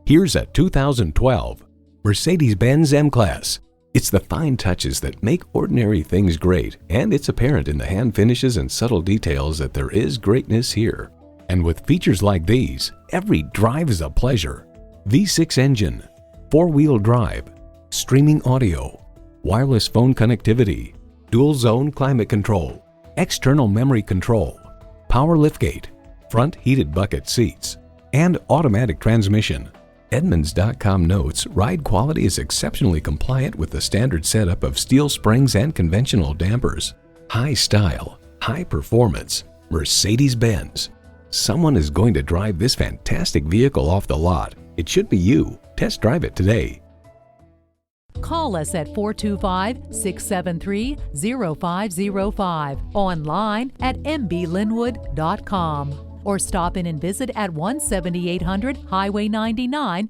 Here's a 2012 Mercedes-Benz M-Class. It's the fine touches that make ordinary things great, and it's apparent in the hand finishes and subtle details that there is greatness here. And with features like these, every drive is a pleasure. V6 engine, 4-wheel drive, streaming audio, wireless phone connectivity, dual zone climate control, external memory control, power liftgate, front heated bucket seats, and automatic transmission. Edmunds.com notes ride quality is exceptionally compliant with the standard setup of steel springs and conventional dampers. High style, high performance, Mercedes-Benz. Someone is going to drive this fantastic vehicle off the lot. It should be you. Test drive it today. Call us at 425-673-0505, online at mblynnwood.com, or stop in and visit at 17800 Highway 99,